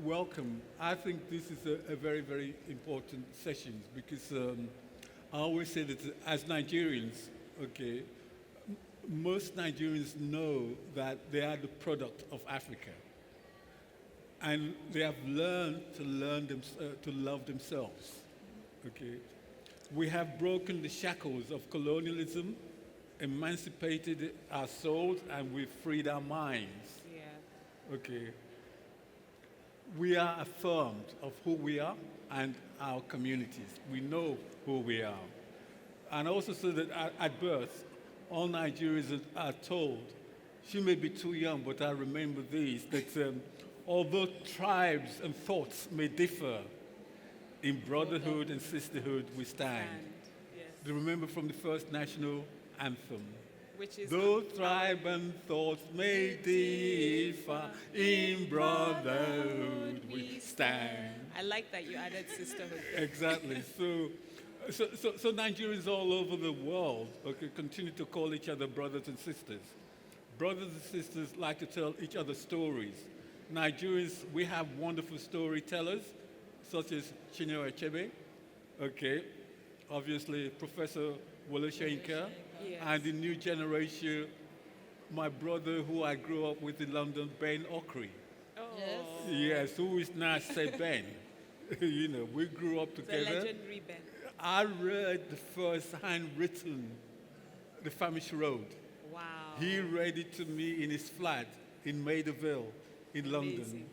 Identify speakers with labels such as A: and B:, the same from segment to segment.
A: welcome. I think this is a very, very important session because I always say that as Nigerians, okay, most Nigerians know that they are the product of Africa, and they have learned to love themselves. Okay, we have broken the shackles of colonialism, emancipated our souls, and we've freed our minds.
B: Yeah.
A: Okay, we are affirmed of who we are and our communities. We know who we are. And also so that at birth, all Nigerians are told, she may be too young, but I remember this, that although tribes and thoughts may differ, in brotherhood and sisterhood we stand.
B: Yes.
A: Do you remember from the first national anthem?
B: Which is
A: Though tribe and thoughts may differ, in brotherhood we stand.
B: I like that you added sisterhood.
A: Exactly. So Nigerians all over the world, okay, continue to call each other brothers and sisters. Brothers and sisters like to tell each other stories. Nigerians, we have wonderful storytellers, such as Chinua Achebe, okay, obviously Professor Wole Soyinka,
B: Yes.
A: and the new generation, my brother who I grew up with in London, Ben Okri.
B: Oh,
A: Yes, who is now say Ben. You know, we grew up
B: the
A: together.
B: legendary Ben.
A: I read the first handwritten The Famish Road.
B: Wow.
A: He read it to me in his flat in Maidaville in London.
B: Amazing.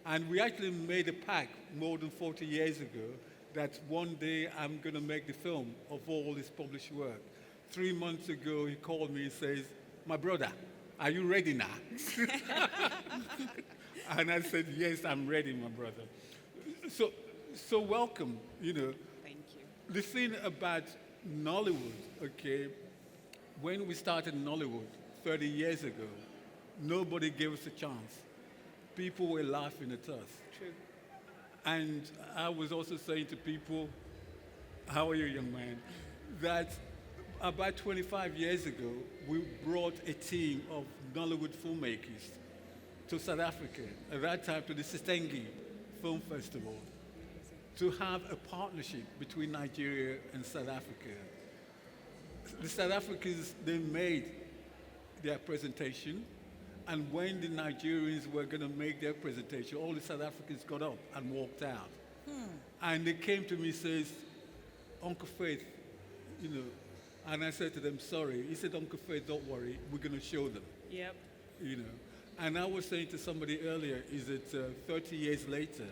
A: And we actually made a pact more than 40 years ago that one day I'm going to make the film of all his published work. 3 months ago, he called me and says, my brother, are you ready now? And I said, yes, I'm ready, my brother. So welcome, you know.
B: Thank you.
A: The thing about Nollywood, okay, when we started Nollywood 30 years ago, nobody gave us a chance. People were laughing at us.
B: True.
A: And I was also saying to people, how are you, young man, that about 25 years ago, we brought a team of Nollywood filmmakers to South Africa, at that time to the Sistengi Film Festival, to have a partnership between Nigeria and South Africa. The South Africans, they made their presentation, and when the Nigerians were going to make their presentation, all the South Africans got up and walked out. And they came to me and says, Uncle Faith, you know, and I said to them, sorry. He said, Uncle Faith, don't worry, we're going to show them,
B: Yep.
A: you know. And I was saying to somebody earlier, is that 30 years later,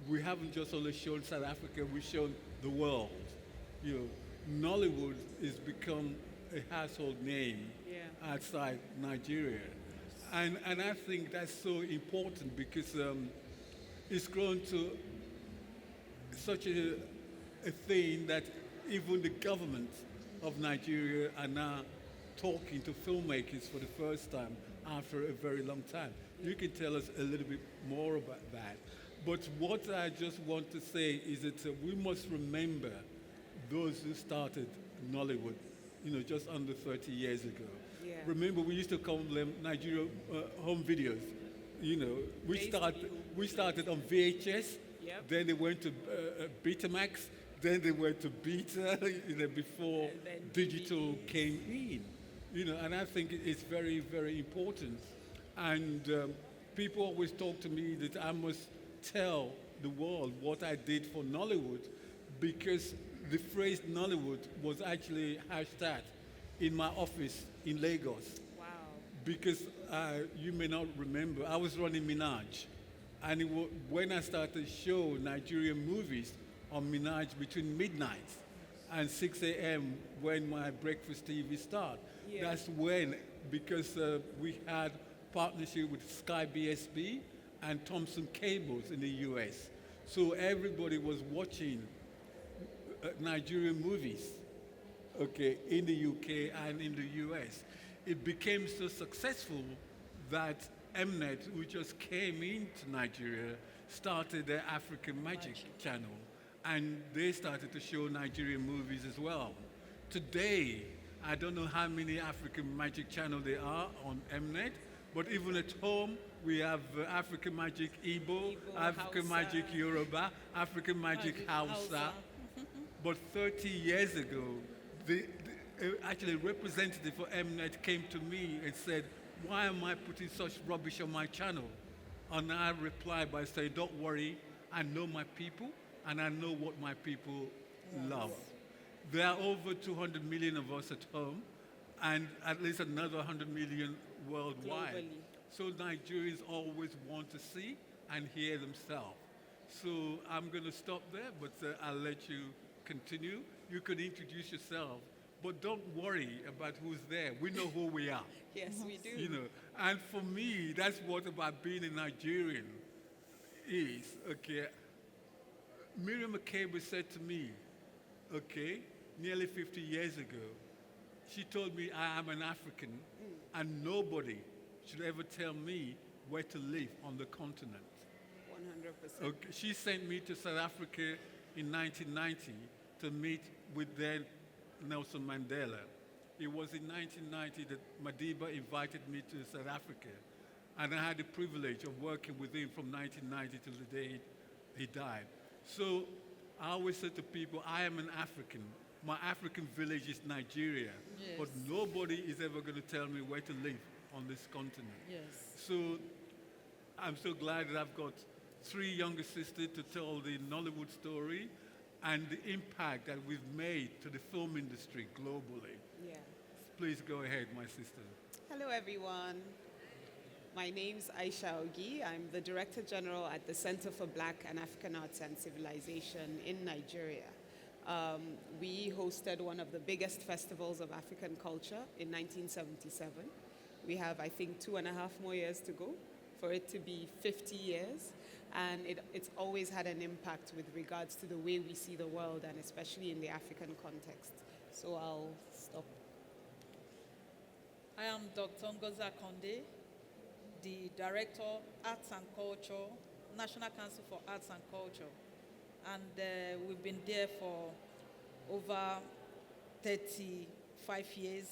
A: we haven't just only shown South Africa, we've shown the world. You know, Nollywood has become a household name outside Nigeria. And I think that's so important because it's grown to such a thing that even the government of Nigeria are now talking to filmmakers for the first time after a very long time. You can tell us a little bit more about that. But what I just want to say is that we must remember those who started Nollywood, you know, just under 30 years ago.
B: Yeah.
A: Remember, we used to call them Nigeria home videos. You know, we started on VHS,
B: Yep.
A: then they went to Betamax, then they went to Beta, you know, before
B: And then
A: digital
B: DVDs.
A: came in. You know, and I think it's very, very important. And people always talk to me that I must tell the world what I did for Nollywood because the phrase Nollywood was actually hashed out in my office in Lagos.
B: Wow.
A: Because you may not remember, I was running Minaj. And when I started to show Nigerian movies on Minaj between midnight and 6 a.m. when my breakfast TV started,
B: Yeah.
A: that's when, because we had partnership with Sky BSB and Thompson Cables in the US. So everybody was watching Nigerian movies, okay, in the UK and in the US. It became so successful that Mnet, who just came into Nigeria, started the African Magic channel, and they started to show Nigerian movies as well. Today, I don't know how many African Magic channels there are on Mnet, But even at home, we have African Magic Igbo,
B: Igbo,
A: African
B: Hausa.
A: Magic Yoruba, African Magic Hausa. But 30 years ago, actually a representative for Mnet came to me and said, why am I putting such rubbish on my channel? And I replied by saying, don't worry, I know my people and I know what my people love. There are over 200 million of us at home and at least another 100 million worldwide.
B: Globally.
A: So Nigerians always want to see and hear themselves. So I'm going to stop there, but I'll let you continue. You can introduce yourself, but don't worry about who's there. We know who we are.
B: Yes, we do.
A: You know, and for me, that's what about being a Nigerian is. Okay, Miriam Makeba said to me, okay, nearly 50 years ago, she told me I am an African, and nobody should ever tell me where to live on the continent.
B: 100%.
A: Okay, she sent me to South Africa in 1990 to meet with then Nelson Mandela. It was in 1990 that Madiba invited me to South Africa, and I had the privilege of working with him from 1990 till the day he died. So I always say to people, I am an African. My African village is Nigeria, but nobody is ever going to tell me where to live on this continent.
B: Yes.
A: So I'm so glad that I've got 3 younger sisters to tell the Nollywood story and the impact that we've made to the film industry globally.
B: Yeah.
A: Please go ahead, my sister.
B: Hello, everyone. My name's Aisha Ogi. I'm the Director General at the Center for Black and African Arts and Civilization in Nigeria. We hosted one of the biggest festivals of African culture in 1977. We have, I think, 2.5 more years to go for it to be 50 years. And it's always had an impact with regards to the way we see the world, and especially in the African context. So I'll stop.
C: I am Dr. Ngozi Akande, the Director, Arts and Culture, National Council for Arts and Culture. And we've been there for over 35 years,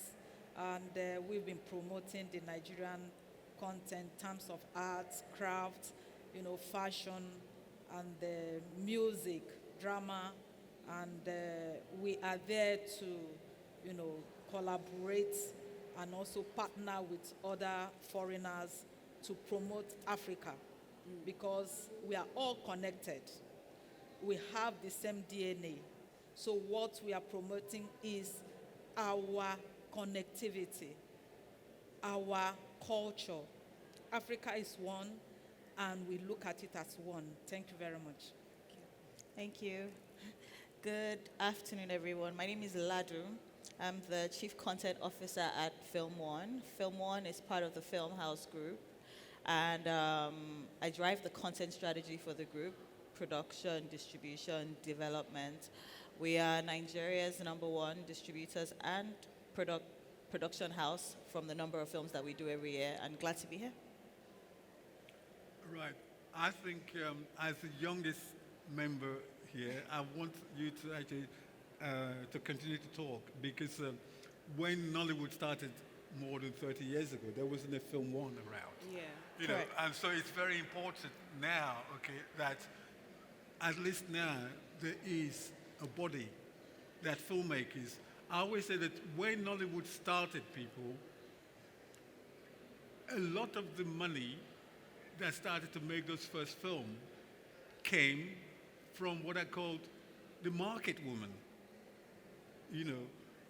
C: and we've been promoting the Nigerian content in terms of arts, crafts, fashion, and music, drama, and we are there to, collaborate and also partner with other foreigners to promote Africa, because we are all connected. We have the same DNA. So what we are promoting is our connectivity, our culture. Africa is one, and we look at it as one. Thank you very much.
D: Thank you. Good afternoon, everyone. My name is Ladu. I'm the Chief Content Officer at Film One. Film One is part of the Filmhouse group, and I drive the content strategy for the group: production, distribution, development. We are Nigeria's #1 distributors and production house from the number of films that we do every year, and glad to be here.
A: Right. I think as the youngest member here, I want you to actually to continue to talk, because when Nollywood started more than 30 years ago, there wasn't a Film One around.
B: Yeah.
A: Correct. And so it's very important now, okay, that at least now there is a body that filmmakers. I always say that when Nollywood started, people, a lot of the money that started to make those first films came from what I called the market woman.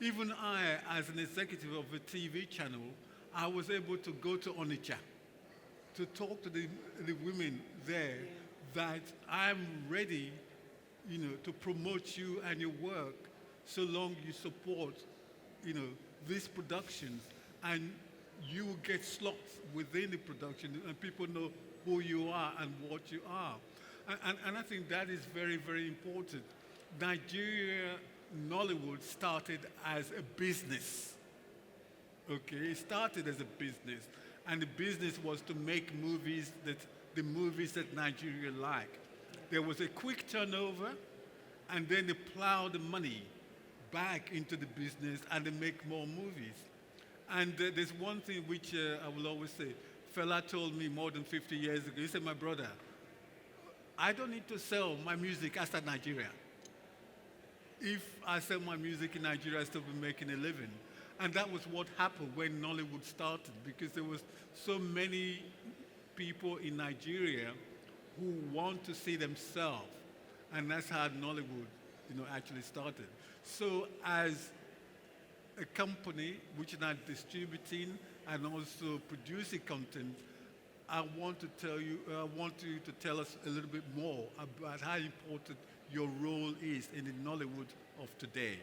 A: Even I, as an executive of a TV channel, I was able to go to Onitsha to talk to the women there that I'm ready, to promote you and your work so long you support, these productions, and you will get slots within the production and people know who you are and what you are. And I think that is very, very important. Nigeria, Nollywood started as a business. Okay, it started as a business. And the business was to make movies the movies that Nigeria liked. There was a quick turnover, and then they plow the money back into the business and they make more movies. And there's one thing which I will always say, fella told me more than 50 years ago. He said, my brother, I don't need to sell my music outside Nigeria. If I sell my music in Nigeria, I still be making a living. And that was what happened when Nollywood started, because there was so many people in Nigeria who want to see themselves. And that's how Nollywood, actually started. So as a company which is now distributing and also producing content, I want you to tell us a little bit more about how important your role is in the Nollywood of today.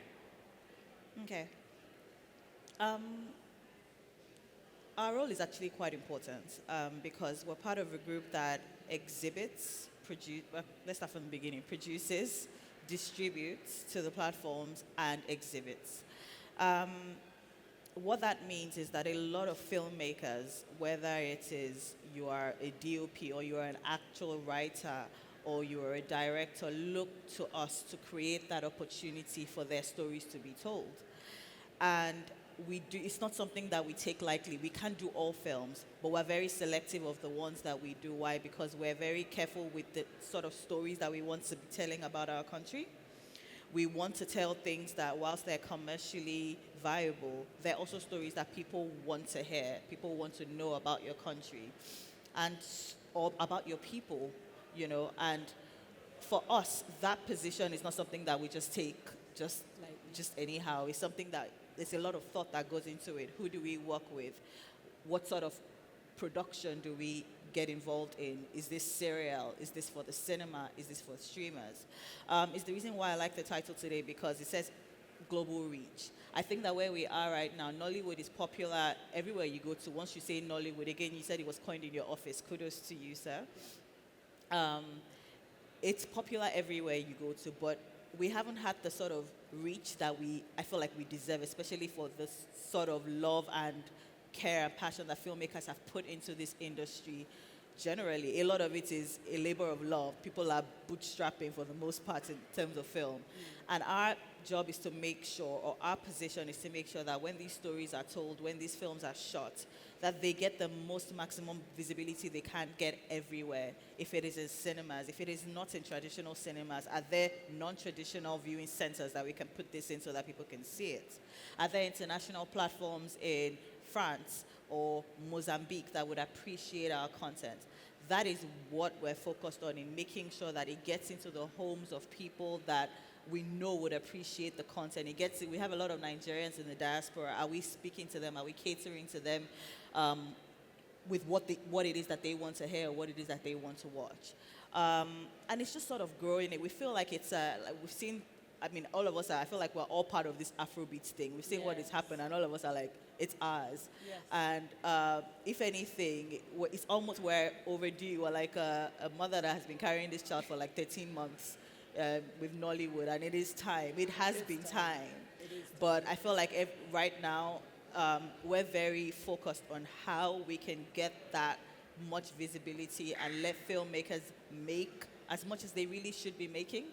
D: Okay. Our role is actually quite important because we're part of a group that exhibits, let's start from the beginning, produces, distributes to the platforms, and exhibits. What that means is that a lot of filmmakers, whether it is you are a DOP or you are an actual writer or you are a director, look to us to create that opportunity for their stories to be told. And it's not something that we take lightly. We can't do all films, but we're very selective of the ones that we do. Why? Because we're very careful with the sort of stories that we want to be telling about our country. We want to tell things that whilst they're commercially viable, they're also stories that people want to hear. People want to know about your country or about your people, and for us, that position is not something that we just take just anyhow. It's something that there's a lot of thought that goes into it. Who do we work with? What sort of production do we get involved in? Is this serial? Is this for the cinema? Is this for streamers? It's the reason why I like the title today, because it says global reach. I think that where we are right now, Nollywood is popular everywhere you go to. Once you say Nollywood, again, you said it was coined in your office. Kudos to you, sir. It's popular everywhere you go to, but we haven't had the sort of reach that I feel like we deserve, especially for this sort of love and care and passion that filmmakers have put into this industry. Generally, a lot of it is a labor of love. People are bootstrapping for the most part in terms of film. And our job is to make sure, or our position is to make sure that when these stories are told, when these films are shot, that they get the most maximum visibility they can get everywhere. If it is in cinemas, if it is not in traditional cinemas, are there non-traditional viewing centers that we can put this in so that people can see it? Are there international platforms in France or Mozambique that would appreciate our content? That is what we're focused on, in making sure that it gets into the homes of people that we know would appreciate the content. We have a lot of Nigerians in the diaspora. Are we speaking to them? Are we catering to them with what it is that they want to hear, or what it is that they want to watch? And it's just sort of growing it. We feel like it's like we've seen. All of us I feel like we're all part of this Afrobeat thing. We've seen what has happened, and all of us are like, it's ours. Yes. And if anything, it's almost we're overdue. We're like a mother that has been carrying this child for like 13 months with Nollywood, and it is time. It has been time. But I feel like right now, we're very focused on how we can get that much visibility and let filmmakers make as much as they really should be making.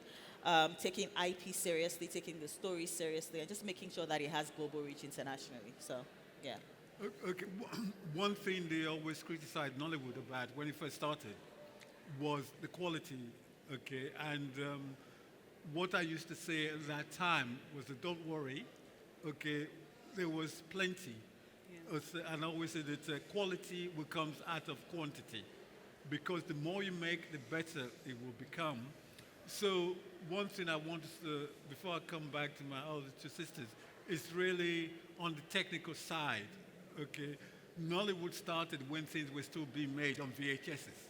D: Taking IP seriously, taking the story seriously, and just making sure that it has global reach internationally. So, yeah.
A: Okay, one thing they always criticized Nollywood about when it first started was the quality, okay? And what I used to say at that time was that don't worry, okay, there was plenty. Yeah. And I always said that quality will come out of quantity, because the more you make, the better it will become. So one thing I want to, before I come back to my other two sisters, is really on the technical side, okay? Nollywood started when things were still being made on VHSs.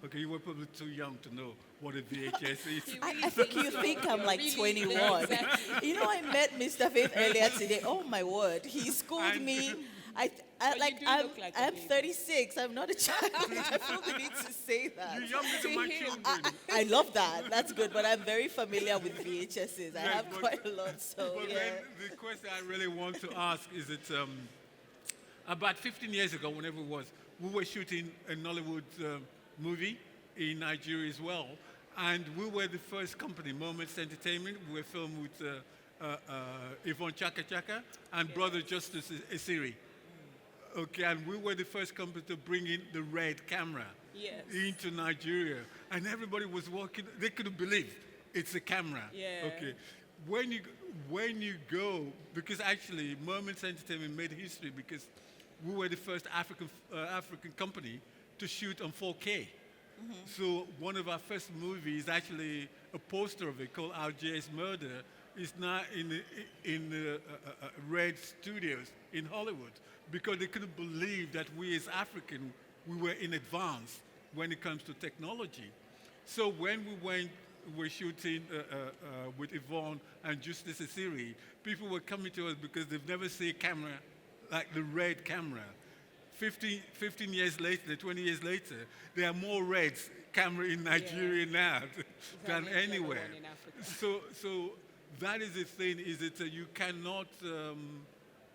A: Okay, you were probably too young to know what a VHS is.
D: I think you think I'm like 21. I met Mr. Faith earlier today. Oh my word, he schooled me. I'm 36. I'm not a child. I feel the need to say that.
A: You're younger than my children.
D: I love that. That's good. But I'm very familiar with VHSs. I have quite a lot. So
A: but
D: yeah.
A: Then the question I really want to ask is that about 15 years ago, whenever it was, we were shooting a Nollywood movie in Nigeria as well, and we were the first company, Moments Entertainment. We were filmed with Yvonne Chaka Chaka and Brother Justice Isiri. Okay, and we were the first company to bring in the red camera
B: Yes.
A: into Nigeria, and everybody was walking. They couldn't believe it's a camera.
B: Yeah.
A: Okay, when you go, because actually Moments Entertainment made history because we were the first African company to shoot on 4K. So one of our first movies, actually a poster of it called RJ's Murder, is now in Red Studios in Hollywood because they couldn't believe that we as African, we were in advance when it comes to technology. So when we were shooting with Yvonne and Justice Asiri, people were coming to us because they've never seen a camera like the red camera. 15 years later, 20 years later, there are more Reds camera in Nigeria now than
B: Than any other
A: anywhere.
B: one in Africa.
A: So that is the thing, is that you cannot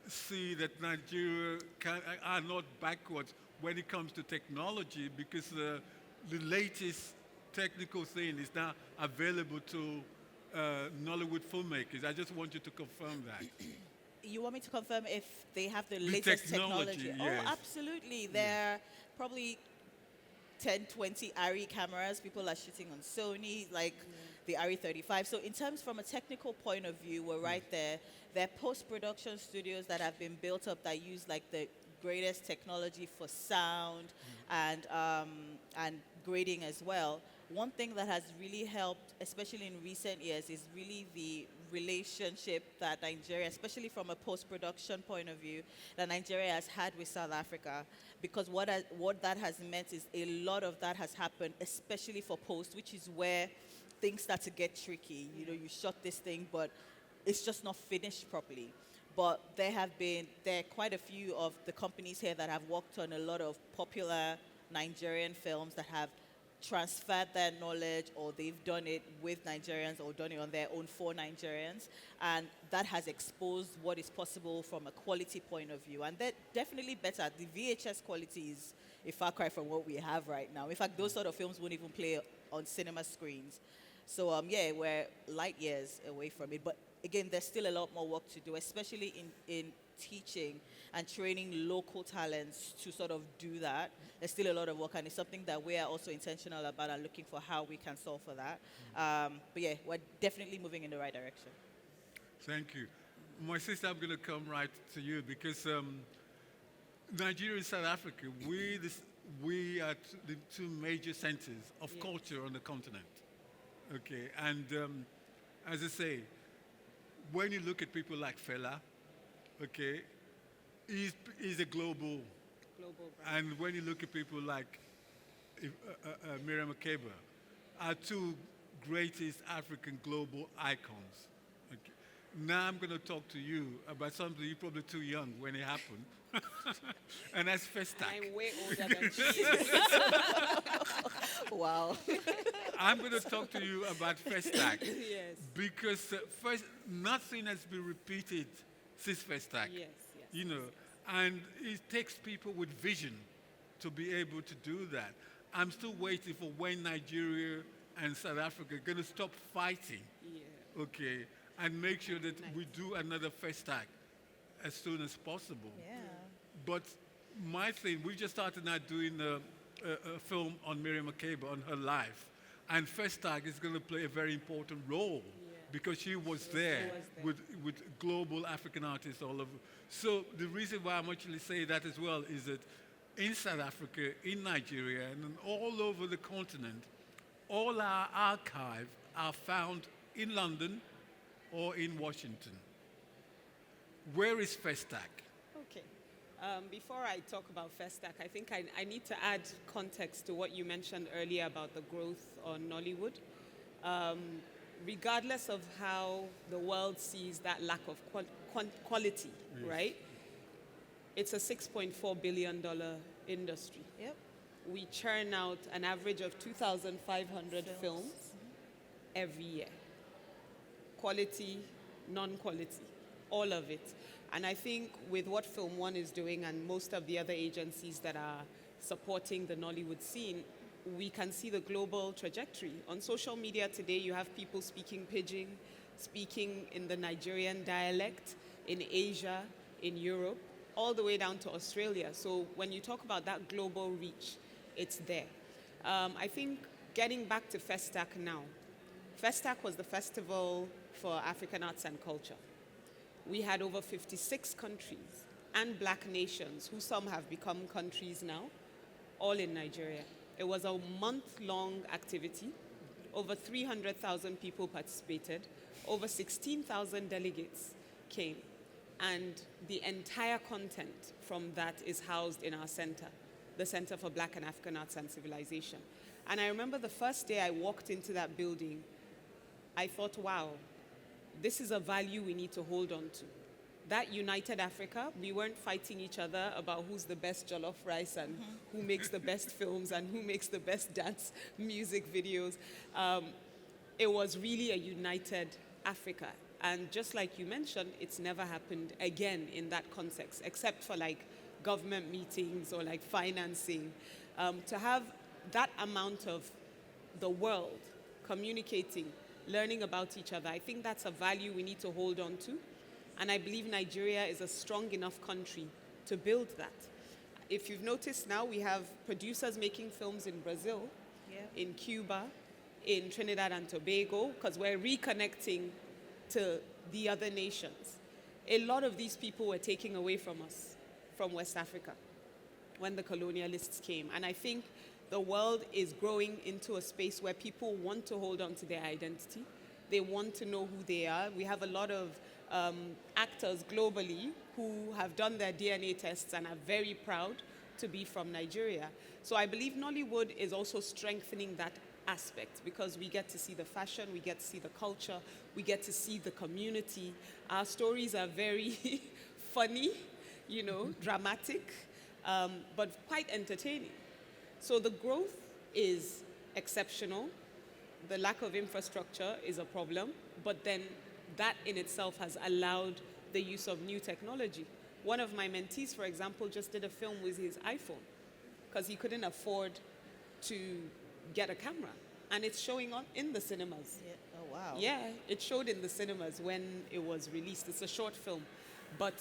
A: see that Nigeria are not backwards when it comes to technology because the latest technical thing is now available to Nollywood filmmakers. I just want you to confirm that.
D: You want me to confirm if they have the
A: The
D: latest
A: technology,
D: technology?
A: yes.
D: Oh, absolutely. There are probably 10, 20 ARRI cameras. People are shooting on Sony, like the ARRI 35. So in terms from a technical point of view, we're right there. There are post-production studios that have been built up that use like the greatest technology for sound and grading as well. One thing that has really helped, especially in recent years, is really the relationship that Nigeria, especially from a post-production point of view, that Nigeria has had with South Africa. Because what that has meant is a lot of that has happened, especially for post, which is where things start to get tricky. You know, you shot this thing, but it's just not finished properly. But there are quite a few of the companies here that have worked on a lot of popular Nigerian films that have transferred their knowledge, or they've done it with Nigerians or done it on their own for Nigerians, and that has exposed what is possible from a quality point of view. And they're definitely better. The VHS quality is a far cry from what we have right now. In fact, those sort of films won't even play on cinema screens. So we're light years away from it. But again, there's still a lot more work to do, especially in teaching and training local talents to sort of do that. There's still a lot of work, and it's something that we are also intentional about and looking for how we can solve for that. But yeah, we're definitely moving in the right direction.
A: Thank you. My sister, I'm going to come right to you because Nigeria and South Africa, we are the two major centers of culture on the continent. Okay, and as I say, when you look at people like Fela, okay, he's a global
B: Brand.
A: and when you look at people like Miriam Makeba, our two greatest African global icons. Okay. Now I'm going to talk to you about something you're probably too young when it happened, and that's Festac.
B: I'm way older than she is.
D: Wow.
A: I'm going to talk to you about Festac
B: Yes.
A: because first, nothing has been repeated since Festac.
B: Yes.
A: You know, and it takes people with vision to be able to do that. I'm still waiting for when Nigeria and South Africa are going to stop fighting,
B: Yeah.
A: okay, and make sure that we do another Festac as soon as possible.
D: Yeah.
A: But my thing, we just started now doing a film on Miriam Makeba, on her life, and Festac is going to play a very important role because she was there with global African artists all over. So the reason why I'm actually saying that as well is that in South Africa, in Nigeria, and all over the continent, all our archives are found in London or in Washington. Where is Festac?
B: Okay. Before I talk about Festac, I think I need to add context to what you mentioned earlier about the growth on Nollywood. Regardless of how the world sees that lack of quality, right? It's a $6.4 billion industry.
D: Yep.
B: We churn out an average of 2,500 films every year. Quality, non-quality, all of it. And I think with what Film One is doing and most of the other agencies that are supporting the Nollywood scene, we can see the global trajectory. On social media today, you have people speaking Pidgin, speaking in the Nigerian dialect, in Asia, in Europe, all the way down to Australia. So when you talk about that global reach, it's there. I think getting back to Festac now, Festac was the festival for African arts and culture. We had over 56 countries and black nations, who some have become countries now, all in Nigeria. It was a month-long activity. Over 300,000 people participated. Over 16,000 delegates came. And the entire content from that is housed in our center, the Center for Black and African Arts and Civilization. And I remember the first day I walked into that building, I thought, wow, this is a value we need to hold on to. That united Africa, we weren't fighting each other about who's the best jollof rice and who makes the best films and who makes the best dance music videos. It was really a united Africa. And just like you mentioned, it's never happened again in that context, except for like government meetings or like financing. To have that amount of the world communicating, learning about each other, I think that's a value we need to hold on to. And I believe Nigeria is a strong enough country to build that. If you've noticed now, we have producers making films in Brazil, in Cuba, in Trinidad and Tobago, because we're reconnecting to the other nations. A lot of these people were taken away from us, from West Africa, when the colonialists came. And I think the world is growing into a space where people want to hold on to their identity. They want to know who they are. We have a lot of actors globally who have done their DNA tests and are very proud to be from Nigeria. So I believe Nollywood is also strengthening that aspect, because we get to see the fashion, we get to see the culture, we get to see the community. Our stories are very funny, dramatic, but quite entertaining. So the growth is exceptional. The lack of infrastructure is a problem, but then that in itself has allowed the use of new technology. One of my mentees, for example, just did a film with his iPhone because he couldn't afford to get a camera. And it's showing on in the cinemas.
D: Yeah. Oh, wow.
B: Yeah, it showed in the cinemas when it was released. It's a short film. But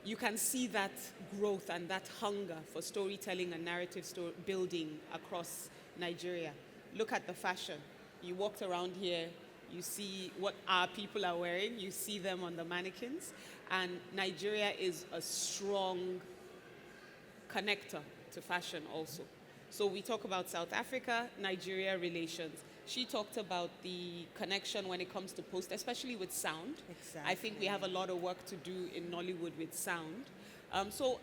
B: you can see that growth and that hunger for storytelling and narrative building across Nigeria. Look at the fashion. You walked around here, you see what our people are wearing, you see them on the mannequins, and Nigeria is a strong connector to fashion also. So we talk about South Africa-Nigeria relations. She talked about the connection when it comes to post, especially with sound.
D: Exactly.
B: I think we have a lot of work to do in Nollywood with sound. So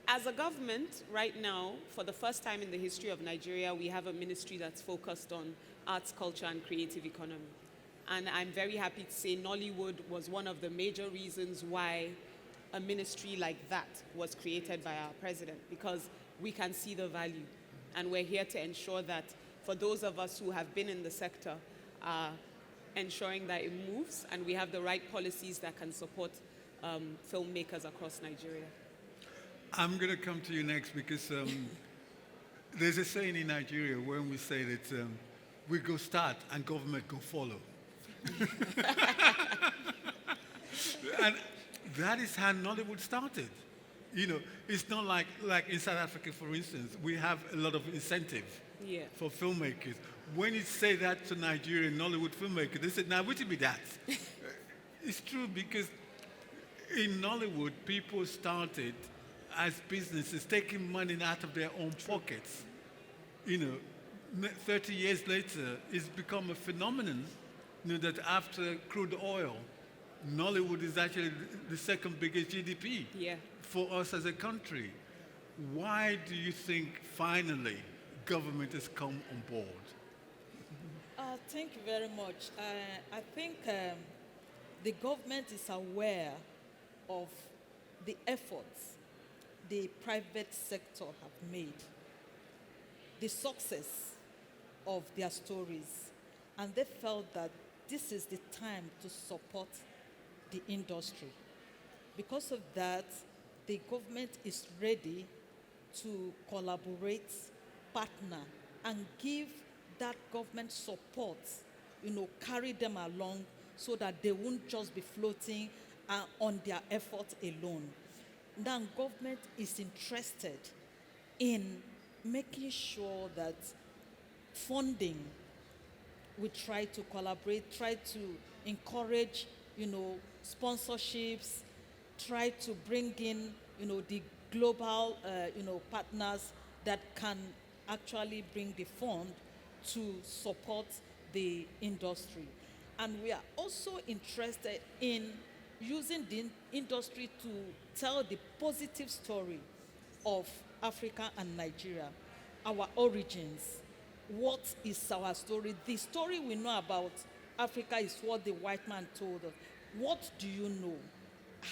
B: as a government, right now, for the first time in the history of Nigeria, we have a ministry that's focused on arts, culture, and creative economy. And I'm very happy to say Nollywood was one of the major reasons why a ministry like that was created by our president, because we can see the value. And we're here to ensure that for those of us who have been in the sector, ensuring that it moves and we have the right policies that can support filmmakers across Nigeria.
A: I'm going to come to you next because there's a saying in Nigeria when we say that we go start and government go follow. And that is how Nollywood started. It's not like in South Africa, for instance, we have a lot of incentive for filmmakers. When you say that to Nigerian Nollywood filmmakers, they say, now, what be that? It's true, because in Nollywood, people started as businesses taking money out of their own pockets. 30 years later, it's become a phenomenon that after crude oil, Nollywood is actually the second biggest GDP for us as a country. Why do you think finally government has come on board?
C: Thank you very much. I think the government is aware of the efforts the private sector have made, the success of their stories, and they felt that this is the time to support the industry. Because of that, the government is ready to collaborate, partner, and give that government support, carry them along so that they won't just be floating on their effort alone. now government is interested in making sure that funding, we try to collaborate, try to encourage, sponsorships, try to bring in, the global, partners that can actually bring the fund to support the industry. And we are also interested in using the industry to tell the positive story of Africa and Nigeria, our origins. What is our story? The story we know about Africa is what the white man told us. What do you know?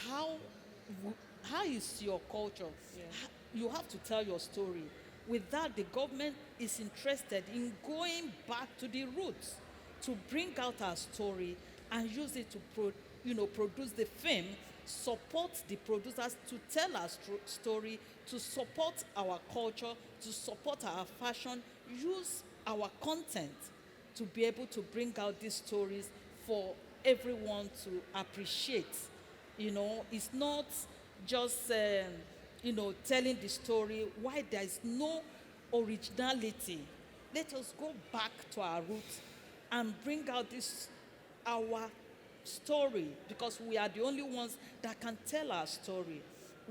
C: How is your culture? You have to tell your story. With that, the government is interested in going back to the roots to bring out our story and use it to produce the film, support the producers to tell our story, to support our culture, to support our fashion, use our content to be able to bring out these stories for everyone to appreciate. It's not just telling the story why there is no originality. Let us go back to our roots and bring out our story, because we are the only ones that can tell our story.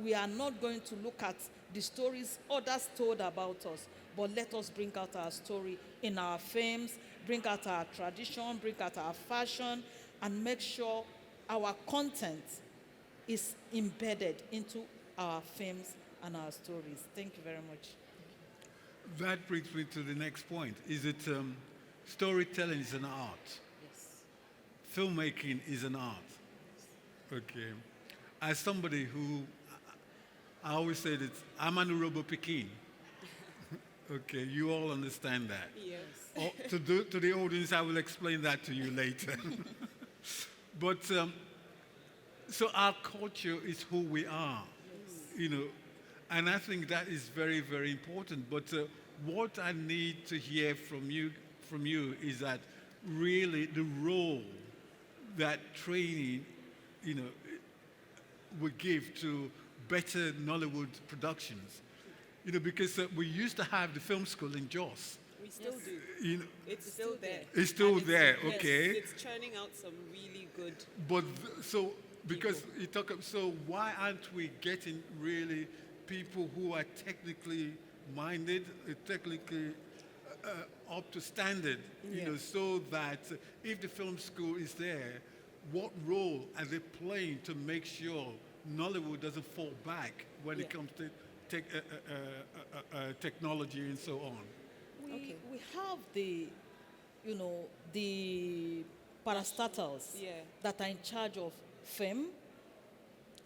C: We are not going to look at the stories others told about us, but let us bring out our story in our films, bring out our tradition, bring out our fashion, and make sure our content is embedded into our films and our stories. Thank you very much.
A: That brings me to the next point. Is it storytelling is an art?
B: Yes.
A: Filmmaking is an art. Okay. As somebody who, I always say that I'm an Urobo Pekin. Okay, you all understand that.
B: Yes.
A: To the audience, I will explain that to you later. But so our culture is who we are, and I think that is very, very important. But what I need to hear from you is that really the role that training, would give to better Nollywood productions. Because we used to have the film school in Jos.
B: We still do. It's still there.
A: It's still there,
B: yes,
A: okay.
B: It's churning out some really good.
A: But because you talk, so why aren't we getting really people who are technically minded, technically up to standard, so that if the film school is there, what role are they playing to make sure Nollywood doesn't fall back when it comes to technology and so on?
C: We have the parastatals that are in charge of film.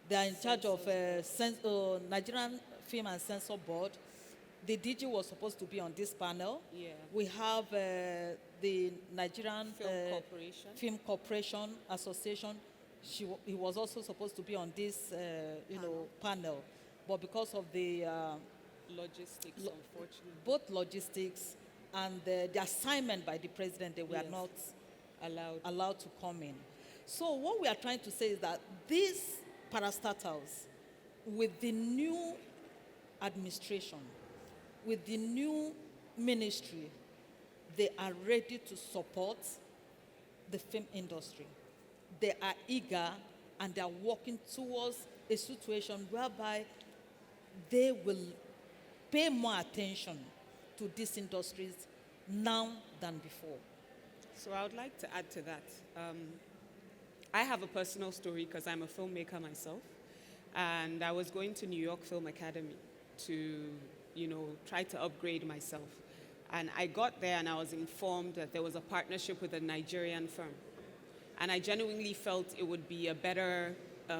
C: They are in charge of Nigerian Film and Censor Board. The DG was supposed to be on this panel.
B: Yeah.
C: We have the Nigerian
B: Film Corporation.
C: Corporation Association. He was also supposed to be on this panel. But because of the
B: Logistics, unfortunately.
C: both logistics and the assignment by the president, they were not allowed to come in. So what we are trying to say is that these parastatals, with the new administration, with the new ministry, they are ready to support the film industry. They are eager and they are working towards a situation whereby they will pay more attention to these industries now than before.
B: So I would like to add to that. I have a personal story because I'm a filmmaker myself, and I was going to New York Film Academy to, try to upgrade myself. And I got there and I was informed that there was a partnership with a Nigerian firm. And I genuinely felt it would be a better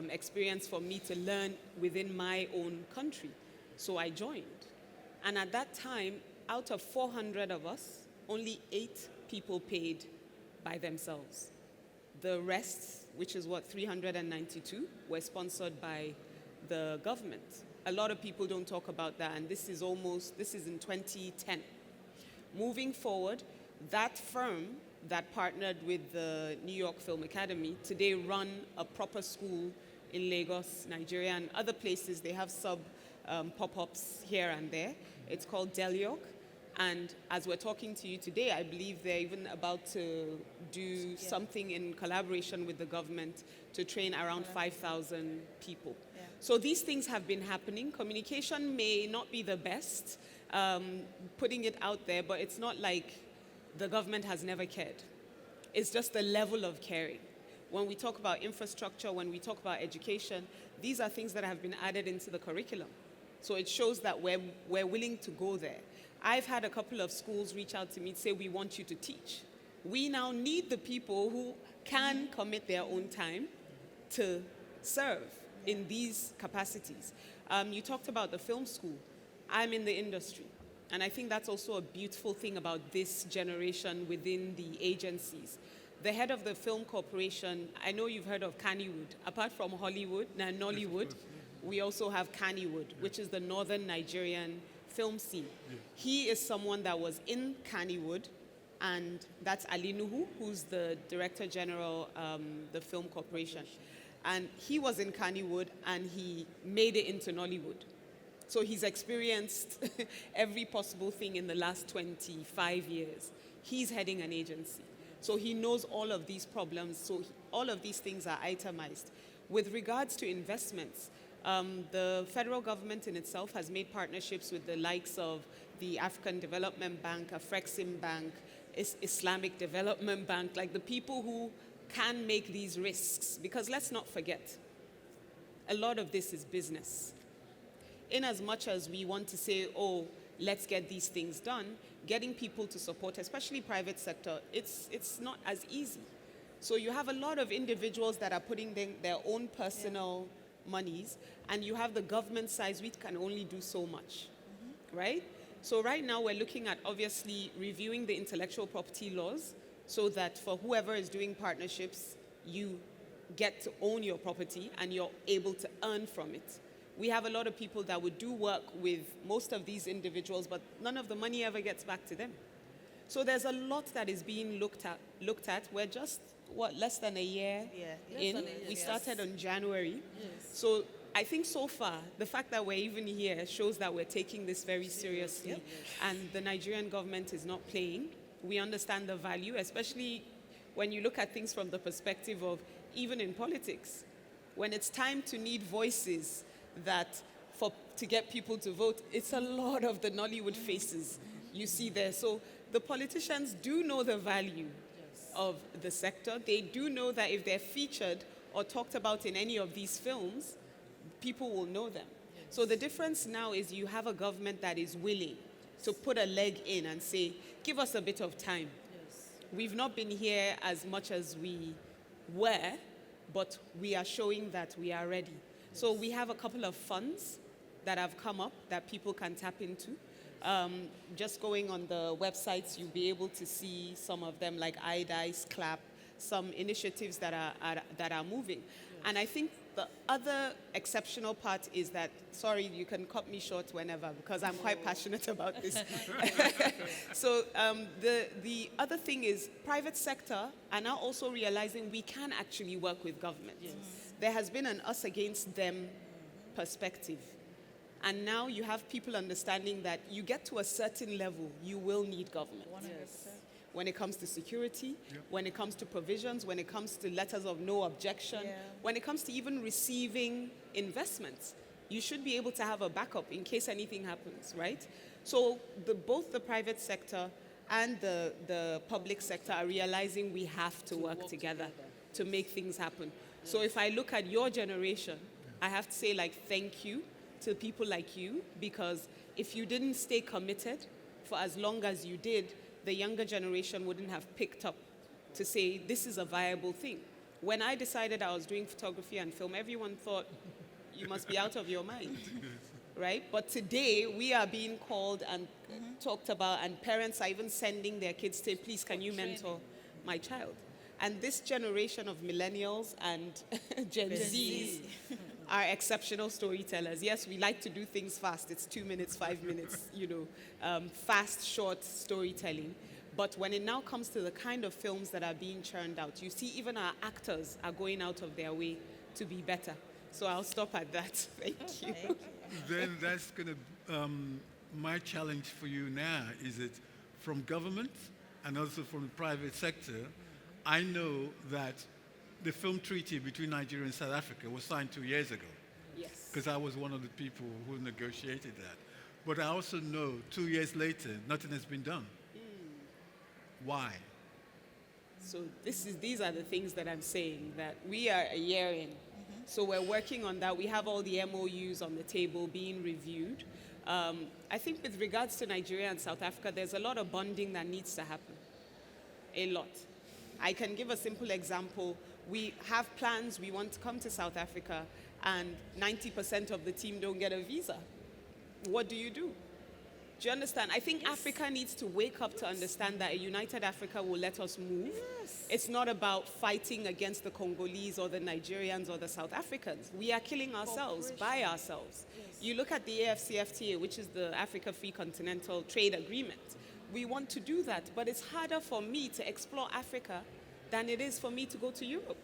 B: experience for me to learn within my own country. So I joined. And at that time, out of 400 of us, only 8 people paid by themselves. The rest, which is 392, were sponsored by the government. A lot of people don't talk about that, and this is in 2010. Moving forward, that firm that partnered with the New York Film Academy today run a proper school in Lagos, Nigeria, and other places. They have pop-ups here and there. It's called Delyork. And as we're talking to you today, I believe they're even about to do something in collaboration with the government to train around 5,000 people.
D: Yeah.
B: So these things have been happening. Communication may not be the best, putting it out there, but it's not like the government has never cared. It's just the level of caring. When we talk about infrastructure, when we talk about education, these are things that have been added into the curriculum. So it shows that we're willing to go there. I've had a couple of schools reach out to me and say, we want you to teach. We now need the people who can commit their own time to serve in these capacities. You talked about the film school. I'm in the industry. And I think that's also a beautiful thing about this generation within the agencies. The head of the film corporation, I know you've heard of Kannywood. Apart from Hollywood and Nollywood, we also have Kannywood, which is the northern Nigerian film scene. He is someone that was in Kannywood, and that's Ali Nuhu, who's the Director General, the film corporation. And he was in Kannywood, and he made it into Nollywood. So he's experienced every possible thing in the last 25 years. He's heading an agency. So he knows all of these problems. So all of these things are itemized. With regards to investments, the federal government in itself has made partnerships with the likes of the African Development Bank, Afrexim Bank, Islamic Development Bank, like the people who can make these risks. Because let's not forget, a lot of this is business. In as much as we want to say, oh, let's get these things done, getting people to support, especially private sector, it's not as easy. So you have a lot of individuals that are putting their own personal monies, and you have the government side, which can only do so much, right? So right now we're looking at obviously reviewing the intellectual property laws so that for whoever is doing partnerships, you get to own your property and you're able to earn from it. We have a lot of people that would do work with most of these individuals, but none of the money ever gets back to them. So there's a lot that is being looked at. We're just, less than a year in? We started on January.
C: Yes.
B: So I think so far, the fact that we're even here shows that we're taking this very seriously. And the Nigerian government is not playing. We understand the value, especially when you look at things from the perspective of even in politics. When it's time to need voices to get people to vote, it's a lot of the Nollywood faces you see there. So the politicians do know the value of the sector. They do know that if they're featured or talked about in any of these films, people will know them. So the difference now is you have a government that is willing to put a leg in and say, give us a bit of time. We've not been here as much as we were, but we are showing that we are ready. So we have a couple of funds that have come up that people can tap into. Just going on the websites, you'll be able to see some of them like iDice, Clap, some initiatives that are moving. And I think the other exceptional part is that, sorry, you can cut me short whenever because I'm quite passionate about this. So the other thing is private sector are now also realizing we can actually work with government. There has been an us against them perspective. And now you have people understanding that you get to a certain level, you will need government. When it comes to security, when it comes to provisions, when it comes to letters of no objection, when it comes to even receiving investments, you should be able to have a backup in case anything happens, right? So both the private sector and the public sector are realizing we have to work together to make things happen. So if I look at your generation, I have to say thank you to people like you, because if you didn't stay committed for as long as you did, the younger generation wouldn't have picked up to say, this is a viable thing. When I decided I was doing photography and film, everyone thought, you must be out of your mind, right? But today, we are being called and talked about, and parents are even sending their kids to say, please, can you mentor my child? And this generation of millennials and Gen Zs are exceptional storytellers. Yes, we like to do things fast. It's 2 minutes, 5 minutes, fast, short storytelling. But when it now comes to the kind of films that are being churned out, you see even our actors are going out of their way to be better. So I'll stop at that. Thank you.
D: Thank you.
A: Then that's going to, my challenge for you now is that from government and also from the private sector, I know that the film treaty between Nigeria and South Africa was signed 2 years ago,
B: Yes.
A: because I was one of the people who negotiated that. But I also know 2 years later, nothing has been done. Why?
B: So these are the things that I'm saying, that we are a year in. So we're working on that. We have all the MOUs on the table being reviewed. I think with regards to Nigeria and South Africa, there's a lot of bonding that needs to happen. A lot. I can give a simple example. We have plans, we want to come to South Africa, and 90% of the team don't get a visa. What do? Do you understand? I think Africa needs to wake up to understand that a united Africa will let us move.
D: Yes.
B: It's not about fighting against the Congolese or the Nigerians or the South Africans. We are killing ourselves by ourselves.
D: Yes.
B: You look at the AFCFTA, which is the Africa Free Continental Trade Agreement. We want to do that, but it's harder for me to explore Africa than it is for me to go to Europe.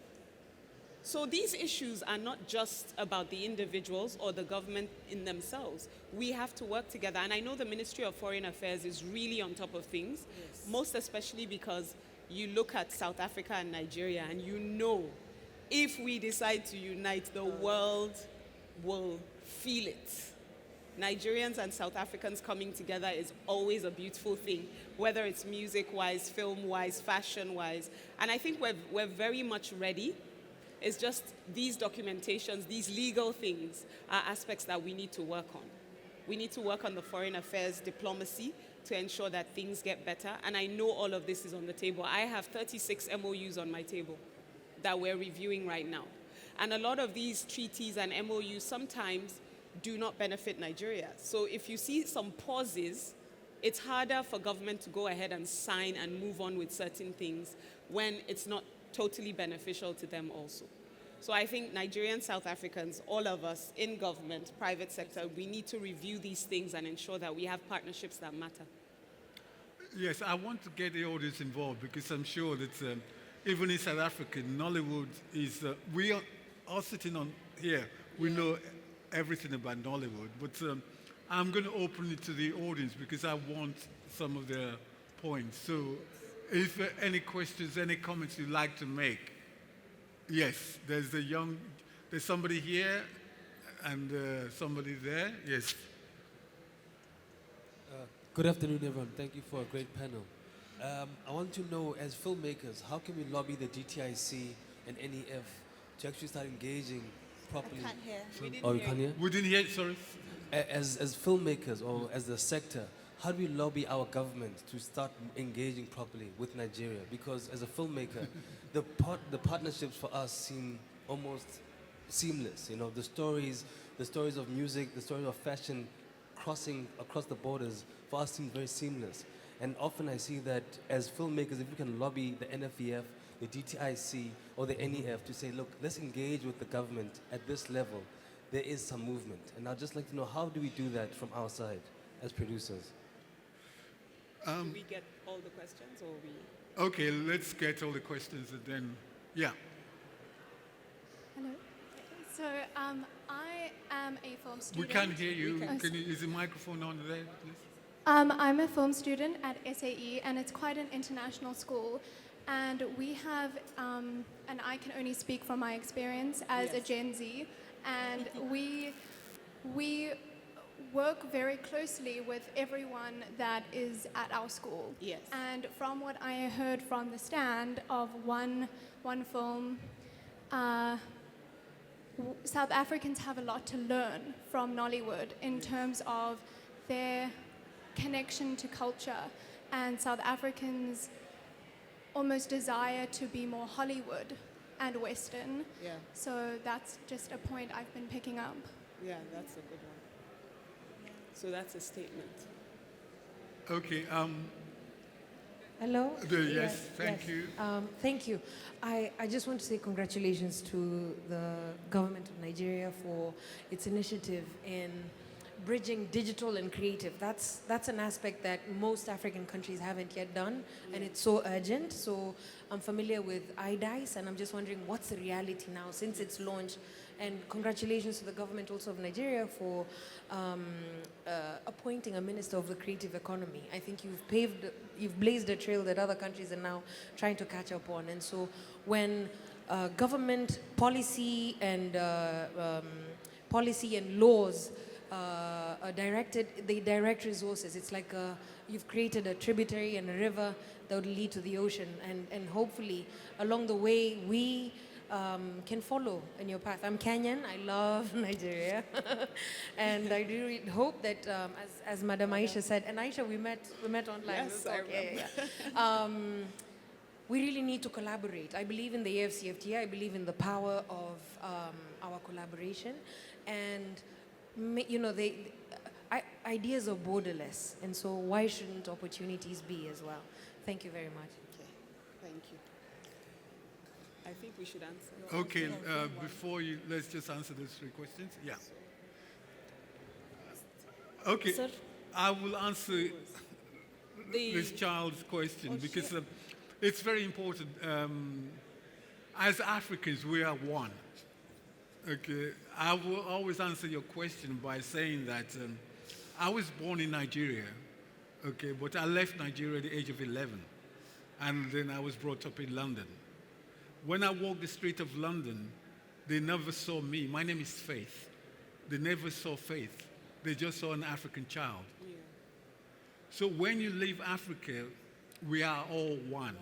B: So these issues are not just about the individuals or the government in themselves. We have to work together. And I know the Ministry of Foreign Affairs is really on top of things, most especially because you look at South Africa and Nigeria and you know if we decide to unite, the world will feel it. Nigerians and South Africans coming together is always a beautiful thing, whether it's music-wise, film-wise, fashion-wise. And I think we're very much ready. It's just these documentations, these legal things are aspects that we need to work on. We need to work on the foreign affairs diplomacy to ensure that things get better. And I know all of this is on the table. I have 36 MOUs on my table that we're reviewing right now. And a lot of these treaties and MOUs sometimes do not benefit Nigeria. So if you see some pauses, it's harder for government to go ahead and sign and move on with certain things when it's not totally beneficial to them also. So I think Nigerians, South Africans, all of us in government, private sector, we need to review these things and ensure that we have partnerships that matter.
A: Yes, I want to get the audience involved because I'm sure that even in South Africa, Nollywood is, we are all sitting on here, we know everything about Nollywood, but I'm going to open it to the audience because I want some of their points. So if any questions, any comments you'd like to make. Yes, there's somebody here and somebody there. Yes.
E: Good afternoon, everyone. Thank you for a great panel. I want to know, as filmmakers, how can we lobby the GTIC and NEF to actually start engaging properly?
D: I can't hear.
B: We didn't
E: Oh, you
B: hear
E: can't hear?
A: We didn't hear, sorry.
E: As filmmakers or as the sector, how do we lobby our government to start engaging properly with Nigeria? Because as a filmmaker, the partnerships for us seem almost seamless. You know, the stories of music, the stories of fashion crossing across the borders for us seem very seamless. And often I see that as filmmakers, if we can lobby the NFEF, the DTIC, or the NEF to say, look, let's engage with the government at this level, there is some movement. And I'd just like to know, how do we do that from our side as producers?
B: Do we get all the questions or we?
A: Okay, let's get all the questions and then, yeah.
F: Hello. So I am a film
A: We
F: student.
A: can't hear you.
F: Okay.
A: Is the microphone on there, please?
F: I'm a film student at SAE, and it's quite an international school. And we have, and I can only speak from my experience as a Gen Z, and we work very closely with everyone that is at our school.
B: Yes.
F: And from what I heard from the stand of one film, South Africans have a lot to learn from Nollywood in terms of their connection to culture, and South Africans almost desire to be more Hollywood and Western.
B: Yeah,
F: So that's just a point I've been picking up.
B: yeah, that's a good one. So that's a statement.
A: Okay,
G: Hello?
A: yes, thank you.
G: Thank you. I just want to say congratulations to the government of Nigeria for its initiative in bridging digital and creative. That's an aspect that most African countries haven't yet done, and it's so urgent. So I'm familiar with iDice, and I'm just wondering what's the reality now since its launch. And congratulations to the government also of Nigeria for appointing a minister of the creative economy. I think you've blazed a trail that other countries are now trying to catch up on. And so when government policy and laws they direct resources. It's like you've created a tributary and a river that would lead to the ocean, and hopefully along the way we can follow in your path. I'm Kenyan. I love Nigeria, and I do hope that as Madam Aisha said, and Aisha, we met online.
B: Yes, I remember.
G: We really need to collaborate. I believe in the AFCFTA. I believe in the power of our collaboration, and ideas are borderless, and so why shouldn't opportunities be as well? Thank you very much.
B: Okay, thank you. I think we should answer.
A: Okay, before you, let's just answer those 3 questions. Yeah. Okay,
C: Sir?
A: I will answer this child's question because it's very important. As Africans, we are one. Okay, I will always answer your question by saying that I was born in Nigeria, okay, but I left Nigeria at the age of 11, and then I was brought up in London. When I walked the street of London, they never saw me. My name is Faith. They never saw Faith. They just saw an African child.
B: Yeah.
A: So when you leave Africa, we are all one.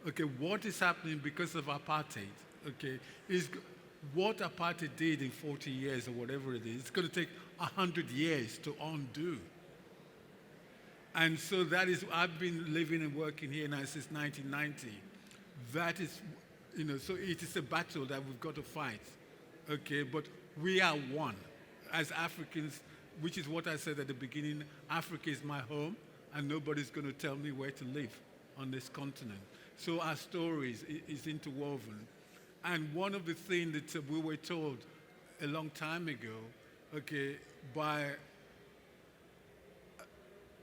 A: Okay, what is happening because of apartheid, okay, is what apartheid did in 40 years or whatever it is, it's going to take 100 years to undo. And so that is, I've been living and working here now since 1990. That is, so it is a battle that we've got to fight, okay? But we are one. As Africans, which is what I said at the beginning, Africa is my home, and nobody's going to tell me where to live on this continent. So our stories is interwoven. And one of the things that we were told a long time ago, okay, by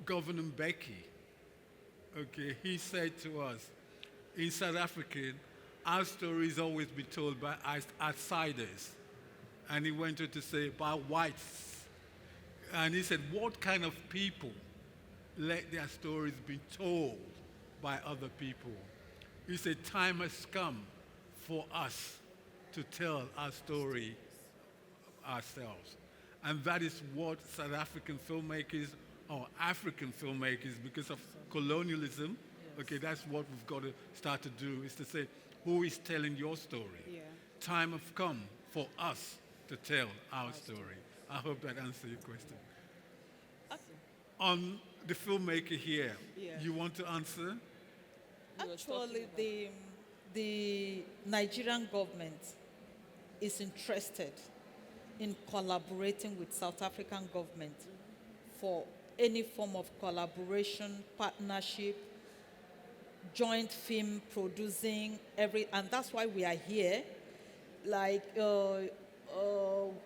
A: Governor Becky, okay, he said to us, in South Africa, our stories always be told by outsiders. And he went on to say, by whites. And he said, what kind of people let their stories be told by other people? He said, time has come for us to tell our story ourselves. And that is what South African filmmakers, or African filmmakers, because of colonialism, okay, that's what we've got to start to do, is to say, who is telling your story?
B: Yeah.
A: Time has come for us to tell our story. I hope that answers your question. On the filmmaker here, you want to answer?
C: Actually, the Nigerian government is interested in collaborating with South African government for any form of collaboration, partnership, joint film producing, and that's why we are here. Like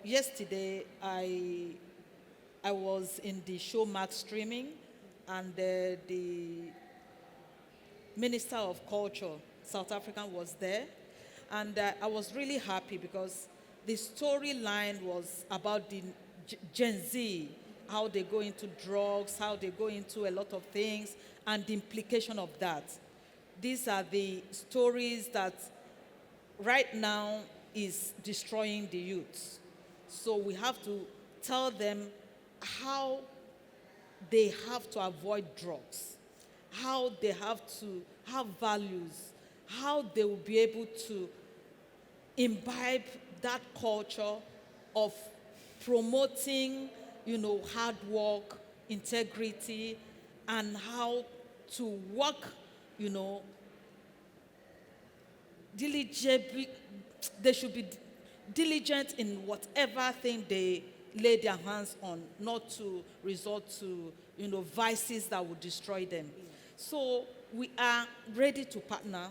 C: yesterday, I was in the show Max streaming, and the Minister of Culture, South African, was there. And I was really happy because the storyline was about the Gen Z, how they go into drugs, how they go into a lot of things, and the implication of that. These are the stories that right now is destroying the youth. So we have to tell them how they have to avoid drugs, how they have to have values, how they will be able to imbibe that culture of promoting, hard work, integrity, and how to work, diligently. They should be diligent in whatever thing they lay their hands on, not to resort to, vices that would destroy them. So we are ready to partner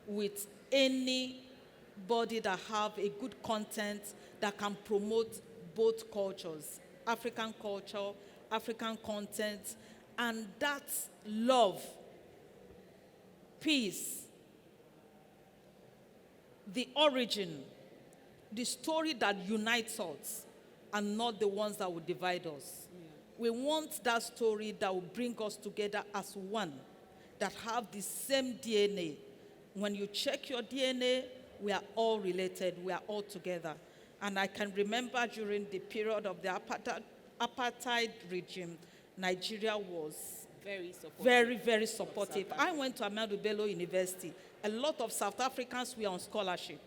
C: with anybody that have a good content that can promote both cultures, African culture, African content, and that's love, peace, the origin, the story that unites us and not the ones that will divide us. We want that story that will bring us together as one, that have the same DNA. When you check your DNA, we are all related, we are all together. And I can remember during the period of the apartheid regime, Nigeria was
B: Very supportive.
C: very, very supportive. I went to Ahmadu Bello University. A lot of South Africans were on scholarship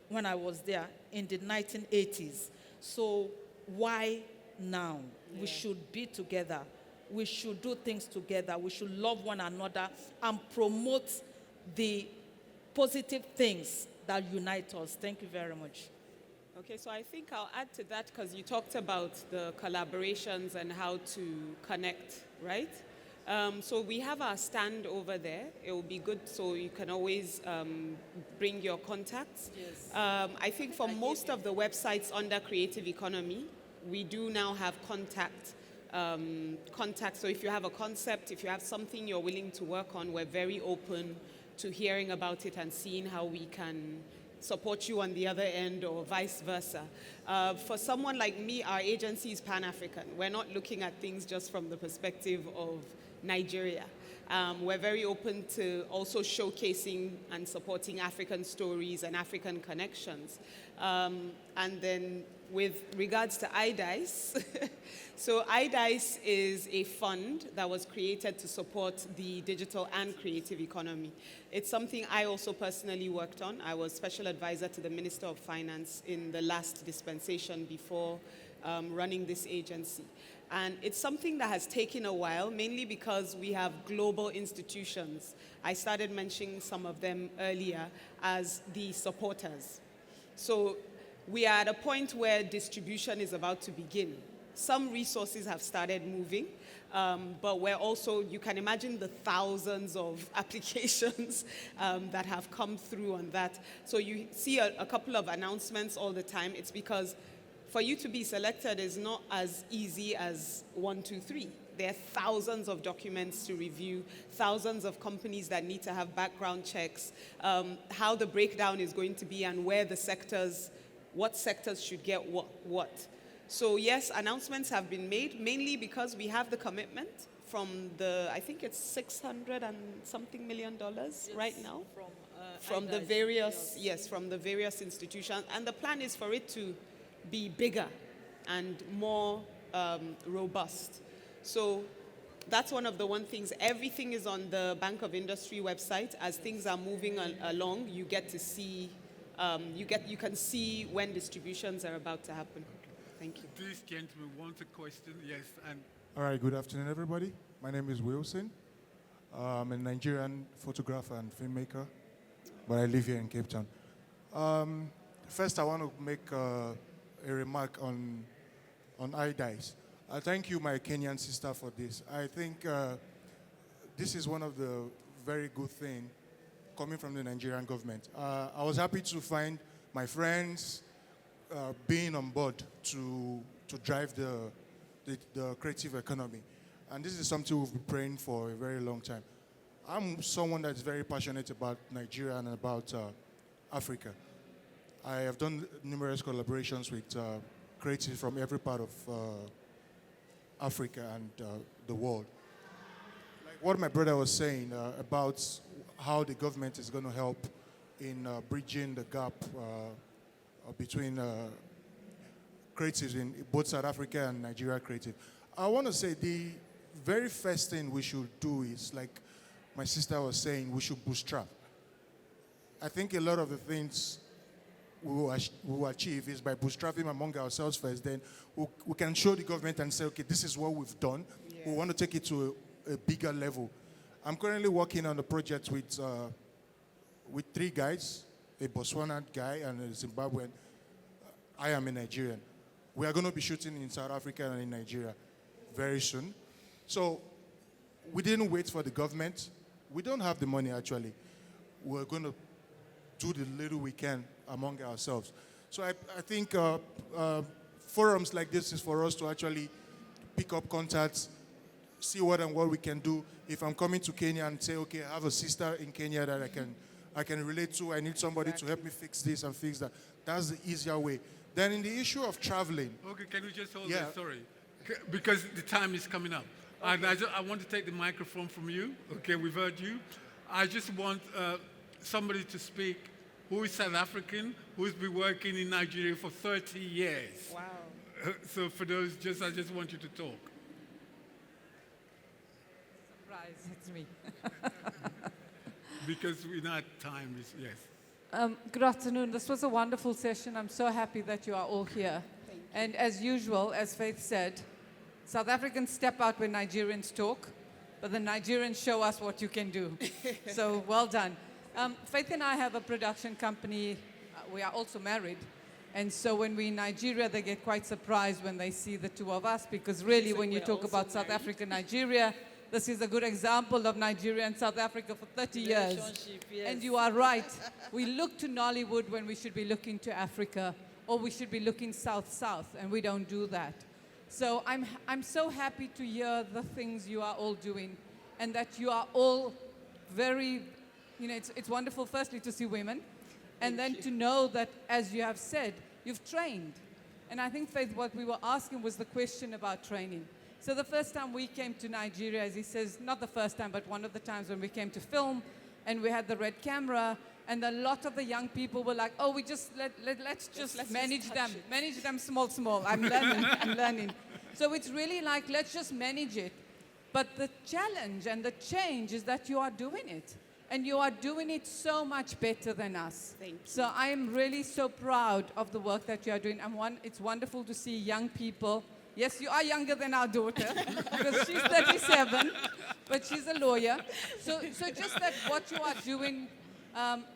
C: when I was there in the 1980s. So why now? We should be together. We should do things together. We should love one another and promote the positive things that unite us. Thank you very much.
B: Okay, so I think I'll add to that because you talked about the collaborations and how to connect, right? So we have our stand over there. It will be good so you can always bring your contacts.
C: Yes.
B: I think for most of the websites under creative economy, we do now have contact. So if you have a concept, if you have something you're willing to work on, we're very open to hearing about it and seeing how we can support you on the other end or vice versa. For someone like me, our agency is Pan-African. We're not looking at things just from the perspective of Nigeria. We're very open to also showcasing and supporting African stories and African connections. And then with regards to iDice, so iDice is a fund that was created to support the digital and creative economy. It's something I also personally worked on. I was special advisor to the Minister of Finance in the last dispensation before running this agency. And it's something that has taken a while, mainly because we have global institutions. I started mentioning some of them earlier as the supporters. So we are at a point where distribution is about to begin. Some resources have started moving, but we're also, you can imagine the thousands of applications that have come through on that. So you see a couple of announcements all the time. It's because for you to be selected is not as easy as 1, 2, 3. There are thousands of documents to review, thousands of companies that need to have background checks, how the breakdown is going to be and where the sectors, what sectors should get what. So yes, announcements have been made, mainly because we have the commitment from the, I think it's $600 and something million right now. From the various, from the various institutions. And the plan is for it to be bigger and more robust. So that's one of the things. Everything is on the Bank of Industry website. As things are moving along, you get to see, you can see when distributions are about to happen. Thank you.
A: This gentleman wants a question, yes. And
H: all right, good afternoon, everybody. My name is Wilson. I'm a Nigerian photographer and filmmaker, but I live here in Cape Town. First, I want to make a remark on iDice. Thank you, my Kenyan sister, for this. I think this is one of the very good things coming from the Nigerian government. I was happy to find my friends being on board to drive the creative economy. And this is something we've been praying for a very long time. I'm someone that's very passionate about Nigeria and about Africa. I have done numerous collaborations with creatives from every part of Africa and the world. Like what my brother was saying about how the government is going to help in bridging the gap between creatives in both South Africa and Nigeria creative. I want to say the very first thing we should do is, like my sister was saying, we should bootstrap. I think a lot of the things we will achieve is by bootstrapping among ourselves first. Then we can show the government and say, okay, this is what we've done. Yeah. We want to take it to a bigger level. I'm currently working on a project with 3 guys, a Botswana guy and a Zimbabwean. I am a Nigerian. We are going to be shooting in South Africa and in Nigeria very soon. So we didn't wait for the government. We don't have the money, actually. We're going to do the little we can among ourselves. So I think forums like this is for us to actually pick up contacts, see what we can do. If I'm coming to Kenya and say, okay, I have a sister in Kenya that I can I can relate to. I need somebody to help me fix this and fix that. That's the easier way. Then in the issue of traveling.
A: Okay, can we just hold
H: Yeah.
A: that? Sorry. Because the time is coming up. And I want to take the microphone from you. Okay, we've heard you. I just want somebody to speak who is South African, who's been working in Nigeria for 30 years.
B: Wow.
A: So for those, I just want you to talk.
I: Surprise, it's me.
A: Because we know time is, yes.
I: Good afternoon. This was a wonderful session. I'm so happy that you are all here. And as usual, as Faith said, South Africans step out when Nigerians talk, but the Nigerians show us what you can do. So well done. Faith and I have a production company. We are also married. And so when we're in Nigeria, they get quite surprised when they see the two of us, because really
B: So
I: when you
B: we're
I: talk
B: also
I: about South
B: married.
I: Africa, Nigeria, this is a good example of Nigeria and South Africa for 30 years.
C: Relationship, yes.
I: And you are right. We look to Nollywood when we should be looking to Africa, or we should be looking south-south, and we don't do that. So I'm so happy to hear the things you are all doing, and that you are all very, it's wonderful firstly to see women, and then to know that, as you have said, you've trained. And I think, Faith, what we were asking was the question about training. So the first time we came to Nigeria, as he says, not the first time, but one of the times when we came to film, and we had the red camera, and a lot of the young people were like, oh, we just, let's just manage them small. I'm learning. So it's really like, let's just manage it. But the challenge and the change is that you are doing it. And you are doing it so much better than us.
B: Thank you.
I: So I am really so proud of the work that you are doing. It's wonderful to see young people. Yes, you are younger than our daughter, because she's 37, but she's a lawyer. So just that what you are doing,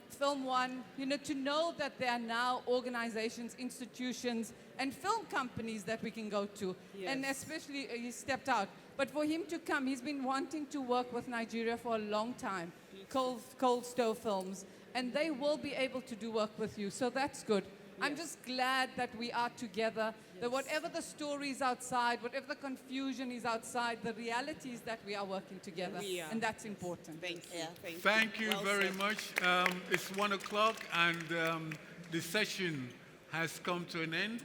I: Film One, to know that there are now organizations, institutions, and film companies that we can go to.
B: Yes.
I: And especially, he stepped out. But for him to come, he's been wanting to work with Nigeria for a long time. Cold Stove Films. And they will be able to do work with you. So that's good. I'm just glad that we are together, that whatever the story is outside, whatever the confusion is outside, the reality is that we are working together.
B: We are.
I: And that's important.
B: Thank you.
D: Yeah.
A: Thank you
B: Well
A: very
B: said.
A: much. It's 1 o'clock, and the session has come to an end.